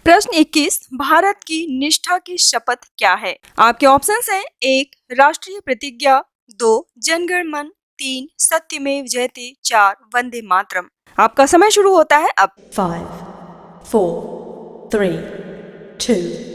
प्रश्न 21। भारत की निष्ठा की शपथ क्या है? आपके ऑप्शंस हैं। 1 राष्ट्रीय प्रतिज्ञा, 2 जनगण मन, 3 सत्यमेव जयते, 4 वंदे मातरम। आपका समय शुरू होता है अब। 5, 4, 3, 2,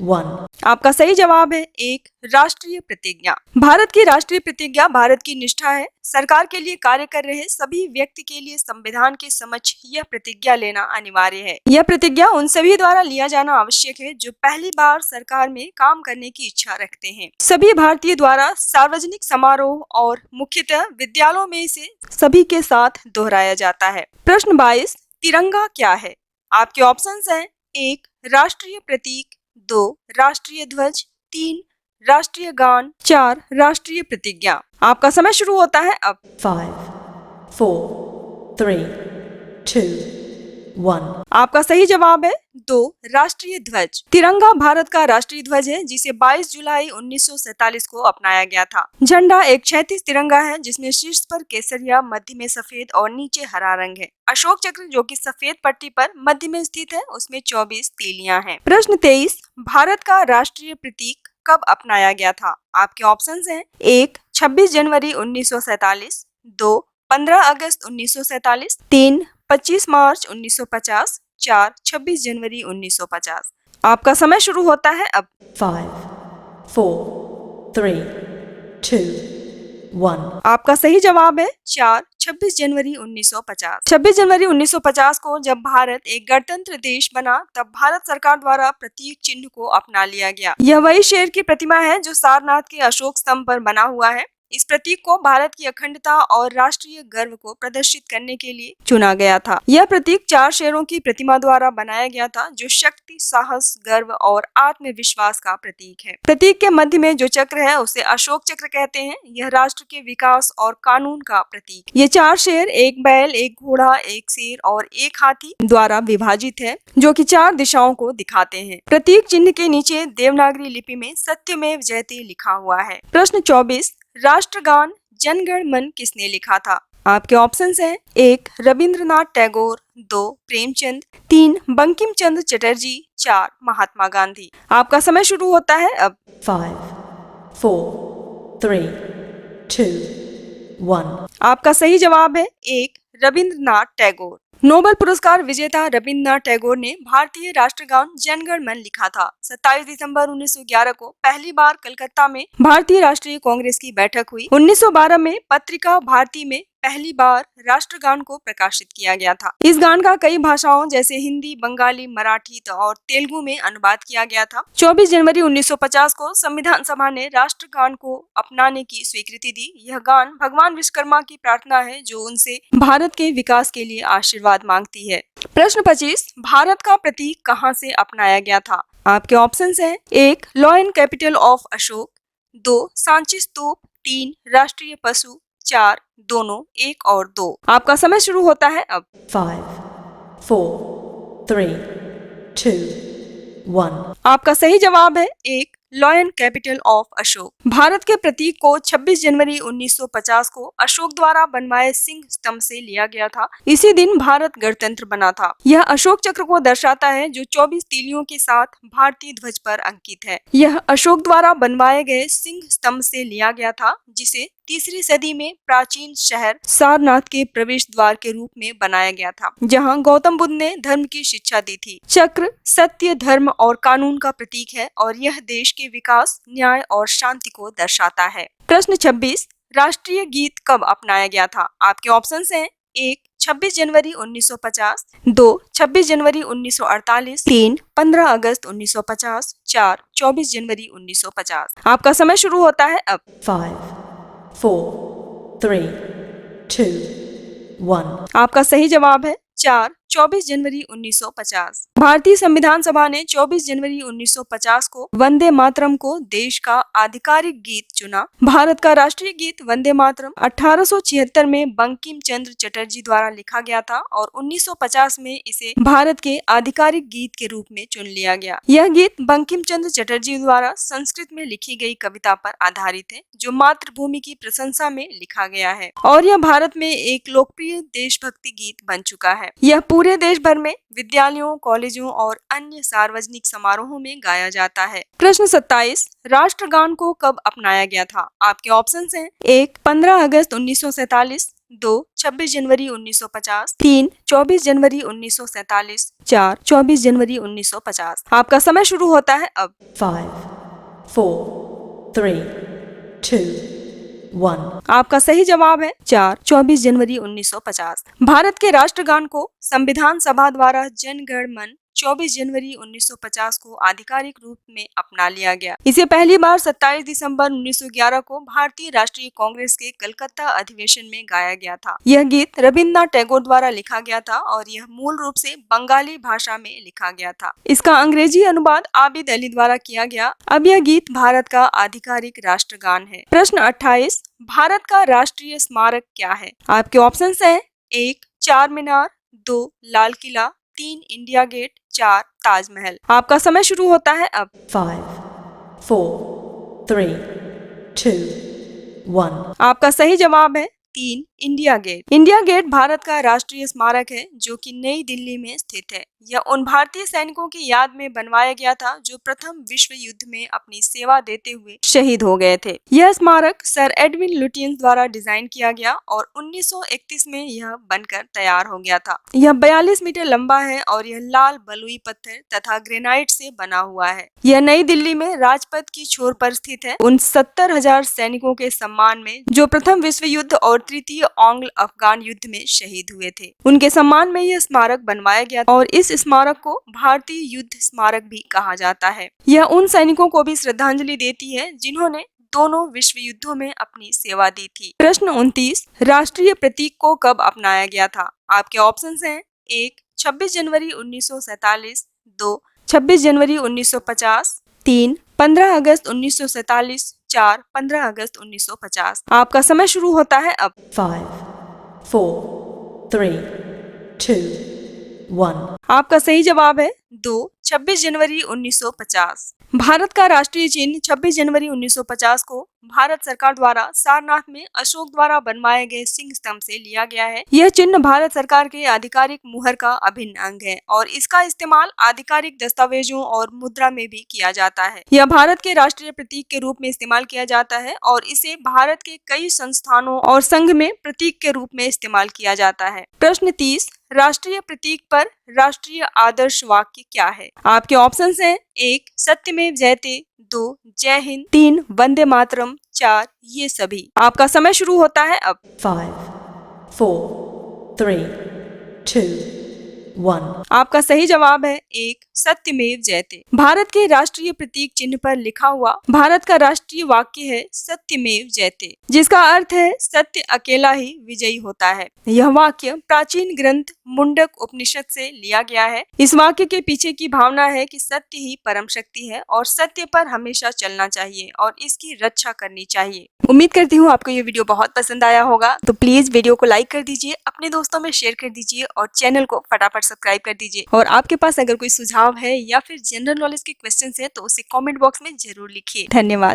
1। आपका सही जवाब है 1 राष्ट्रीय प्रतिज्ञा। भारत की राष्ट्रीय प्रतिज्ञा भारत की निष्ठा है। सरकार के लिए कार्य कर रहे सभी व्यक्ति के लिए संविधान के समक्ष यह प्रतिज्ञा लेना अनिवार्य है। यह प्रतिज्ञा उन सभी द्वारा लिया जाना आवश्यक है जो पहली बार सरकार में काम करने की इच्छा रखते हैं। सभी भारतीय द्वारा सार्वजनिक समारोह और मुख्यतः विद्यालयों में इसे सभी के साथ दोहराया जाता है। प्रश्न 22। तिरंगा क्या है? आपके ऑप्शंस हैं। 1 राष्ट्रीय प्रतीक, 2 राष्ट्रीय ध्वज, 3 राष्ट्रीय गान, 4 राष्ट्रीय प्रतिज्ञा। आपका समय शुरू होता है अब। 5, 4, 3, 2, 1। आपका सही जवाब है 2 राष्ट्रीय ध्वज। तिरंगा भारत का राष्ट्रीय ध्वज है जिसे 22 जुलाई 1947 को अपनाया गया था। झंडा एक क्षैतिज तिरंगा है जिसमें शीर्ष पर केसरिया, मध्य में सफेद और नीचे हरा रंग है। अशोक चक्र जो कि सफेद पट्टी पर मध्य में स्थित है उसमें 24 तीलियां हैं। प्रश्न 23। भारत का राष्ट्रीय प्रतीक कब अपनाया गया था? आपके ऑप्शंस हैं। 1 26 जनवरी 1947, 2 15 अगस्त 1947, 3 25 मार्च 1950, 4 26 जनवरी 1950। आपका समय शुरू होता है अब। 5, 4, 3, 2, 1। आपका सही जवाब है 4 26 जनवरी 1950। 26 जनवरी 1950 को जब भारत एक गणतंत्र देश बना तब भारत सरकार द्वारा प्रतीक चिन्ह को अपना लिया गया। यह वही शेर की प्रतिमा है जो सारनाथ के अशोक स्तंभ पर बना हुआ है। इस प्रतीक को भारत की अखंडता और राष्ट्रीय गर्व को प्रदर्शित करने के लिए चुना गया था। यह प्रतीक 4 शेरों की प्रतिमा द्वारा बनाया गया था जो शक्ति, साहस, गर्व और आत्मविश्वास का प्रतीक है। प्रतीक के मध्य में जो चक्र है उसे अशोक चक्र कहते हैं। यह राष्ट्र के विकास और कानून का प्रतीक। ये 4 शेर एक बैल, एक घोड़ा, एक शेर और एक हाथी द्वारा विभाजित है जो कि 4 दिशाओं को दिखाते हैं। प्रतीक चिन्ह के नीचे देवनागरी लिपि में सत्यमेव जयते लिखा हुआ है। प्रश्न 24। राष्ट्रगान जनगण मन किसने लिखा था? आपके ऑप्शंस हैं। 1 रविंद्रनाथ टैगोर, 2 प्रेमचंद, 3 बंकिम चंद्र चटर्जी, 4 महात्मा गांधी। आपका समय शुरू होता है अब। 5, 4, 3, 2, 1। आपका सही जवाब है 1 रविंद्रनाथ टैगोर। नोबेल पुरस्कार विजेता रविंद्रनाथ टैगोर ने भारतीय राष्ट्रगान जनगण मन लिखा था। 27 दिसंबर 1911 को पहली बार कलकत्ता में भारतीय राष्ट्रीय कांग्रेस की बैठक हुई। 1912 में पत्रिका भारती में पहली बार राष्ट्रगान को प्रकाशित किया गया था। इस गान का कई भाषाओं जैसे हिंदी, बंगाली, मराठी और तेलुगु में अनुवाद किया गया था। 24 जनवरी 1950 को संविधान सभा ने राष्ट्रगान को अपनाने की स्वीकृति दी। यह गान भगवान विश्वकर्मा की प्रार्थना है जो उनसे भारत के विकास के लिए आशीर्वाद मांगती है। प्रश्न 25। भारत का प्रतीक कहाँ से अपनाया गया था? आपके ऑप्शंस हैं। 1 lion capital of Ashok, 2 Sanchi Stupa, 3 राष्ट्रीय पशु, 4 दोनों, 1 और 2। आपका समय शुरू होता है अब। 5, 4, 3, 2, 1। आपका सही जवाब है 1 lion capital of Ashok. Bharat के प्रतीक को 26 जनवरी 1950 को अशोक द्वारा बनवाए सिंह स्तंभ से लिया गया था। इसी दिन भारत गणतंत्र बना था। यह अशोक चक्र को दर्शाता है जो 24 तीलियों के साथ भारतीय ध्वज पर अंकित है। यह अशोक द्वारा बनवाए गए सिंह स्तंभ से लिया गया था जिसे 3री सदी में प्राचीन शहर सारनाथ के प्रवेश द्वार के रूप में बनाया गया था जहां गौतम बुद्ध ने धर्म की शिक्षा दी थी। चक्र सत्य, धर्म और कानून का प्रतीक है और यह देश के विकास, न्याय और शांति को दर्शाता है। प्रश्न 26। राष्ट्रीय गीत कब अपनाया गया था? आपके ऑप्शंस हैं। 1 26 जनवरी 1950, 2 26 जनवरी 1948, 3 15 अगस्त 1950, 4 24 जनवरी 1950। आपका समय शुरू होता है अब। 5, 4, 3, 2, 1। आपका सही जवाब है 4 24 जनवरी 1950। भारतीय संविधान सभा ने 24 जनवरी 1950 को वंदे मातरम को देश का आधिकारिक गीत चुना। भारत का राष्ट्रीय गीत वंदे मातरम 1876 में बंकिम चंद्र चटर्जी द्वारा लिखा गया था और 1950 में इसे भारत के आधिकारिक गीत के रूप में चुन लिया गया। यह गीत बंकिम चंद्र चटर्जी द्वारा संस्कृत में लिखी गई कविता पर आधारित है जो मातृभूमि की प्रशंसा में लिखा गया है और यह भारत में एक लोकप्रिय देशभक्ति गीत बन चुका है। यह पूरे देश भर में विद्यालयों, कॉलेजों और अन्य सार्वजनिक समारोहों में गाया जाता है। प्रश्न 27, राष्ट्रगान को कब अपनाया गया था? आपके ऑप्शंस हैं: 1. 15 अगस्त 1947, 2. 26 जनवरी 1950, 3. 24 जनवरी 1947, 4. 24 जनवरी 1950। आपका समय शुरू होता है अब। 5, 4, 3, 2, 1. आपका सही जवाब है 4. 24 जनवरी 1950। भारत के राष्ट्रगान को संविधान सभा द्वारा जन गण मन 24 जनवरी 1950 को आधिकारिक रूप में अपना लिया गया। इसे पहली बार 27 दिसंबर 1911 को भारतीय राष्ट्रीय कांग्रेस के कलकत्ता अधिवेशन में गाया गया था। यह गीत रविन्द्रनाथ टैगोर द्वारा लिखा गया था और यह मूल रूप से बंगाली भाषा में लिखा गया था। इसका अंग्रेजी अनुवाद आबिद अली द्वारा किया गया। अब यह गीत भारत का आधिकारिक राष्ट्रगान है। प्रश्न 28, भारत का राष्ट्रीय स्मारक क्या है? आपके ऑप्शन है: 1. चार मीनार, 2. लाल किला, 3. India Gate, 4. ताजमहल। आपका समय शुरू होता है अब। 5, 4, 3, 2, 1. आपका सही जवाब है 3. India Gate. India Gate Bharat का राष्ट्रीय स्मारक है जो कि नई दिल्ली में स्थित है। यह उन भारतीय सैनिकों की याद में बनवाया गया था जो प्रथम विश्व युद्ध में अपनी सेवा देते हुए शहीद हो गए थे। यह स्मारक सर एडविन लुटियंस द्वारा डिजाइन किया गया और 1931 में यह बनकर तैयार हो गया था। यह 42 मीटर लंबा है और यह लाल बलुई पत्थर तथा ग्रेनाइट से बना हुआ है। यह नई दिल्ली में राजपथ की छोर पर स्थित है। उन 70,000 सैनिकों के सम्मान में जो प्रथम विश्व युद्ध और तृतीय आंग्ल अफगान युद्ध में शहीद हुए थे, उनके सम्मान में यह स्मारक बनवाया गया और इस स्मारक को भारतीय युद्ध स्मारक भी कहा जाता है। यह उन सैनिकों को भी श्रद्धांजलि देती है जिन्होंने दोनों विश्व युद्धों में अपनी सेवा दी थी। प्रश्न 29, राष्ट्रीय प्रतीक को कब अपनाया गया था? आपके ऑप्शंस हैं: 1. 26 जनवरी 1947, 2. 26 जनवरी 1950, 3. 15 अगस्त 1947, 4. 15 अगस्त 1950। आपका समय शुरू होता है अब। 5, 4, 3, 2, 1. आपका सही जवाब है 2. 26 जनवरी 1950। भारत का राष्ट्रीय चिन्ह 26 जनवरी 1950 को भारत सरकार द्वारा सारनाथ में अशोक द्वारा बनवाए गए सिंह स्तंभ से लिया गया है। यह चिन्ह भारत सरकार के आधिकारिक मुहर का अभिन्न अंग है और इसका इस्तेमाल आधिकारिक दस्तावेजों और मुद्रा में भी किया जाता है। यह भारत के राष्ट्रीय प्रतीक के रूप में इस्तेमाल किया जाता है और इसे भारत के कई संस्थानों और संघ में प्रतीक के रूप में इस्तेमाल किया जाता है। प्रश्न 30, राष्ट्रीय प्रतीक पर राष्ट्रीय आदर्श वाक्य क्या है? आपके ऑप्शंस हैं: 1. सत्यमेव जयते, 2. जय हिंद, 3. वंदे मातरम, 4. ये सभी। आपका समय शुरू होता है अब। 5, 4, 3, 2, 1. आपका सही जवाब है 1. सत्यमेव जयते। भारत के राष्ट्रीय प्रतीक चिन्ह पर लिखा हुआ भारत का राष्ट्रीय वाक्य है सत्यमेव जयते, जिसका अर्थ है सत्य अकेला ही विजयी होता है। यह वाक्य प्राचीन ग्रंथ मुंडक उपनिषद से लिया गया है। इस वाक्य के पीछे की भावना है कि सत्य ही परम शक्ति है और सत्य पर हमेशा चलना चाहिए और इसकी रक्षा करनी चाहिए। उम्मीद करती हूँ आपको ये वीडियो बहुत पसंद आया होगा, तो प्लीज वीडियो को लाइक कर दीजिए, अपने दोस्तों में शेयर कर दीजिए और चैनल को फटाफट सब्सक्राइब कर दीजिए। और आपके पास अगर कोई सुझाव है या फिर जनरल नॉलेज के क्वेश्चन है तो उसे कमेंट बॉक्स में जरूर लिखिए। धन्यवाद।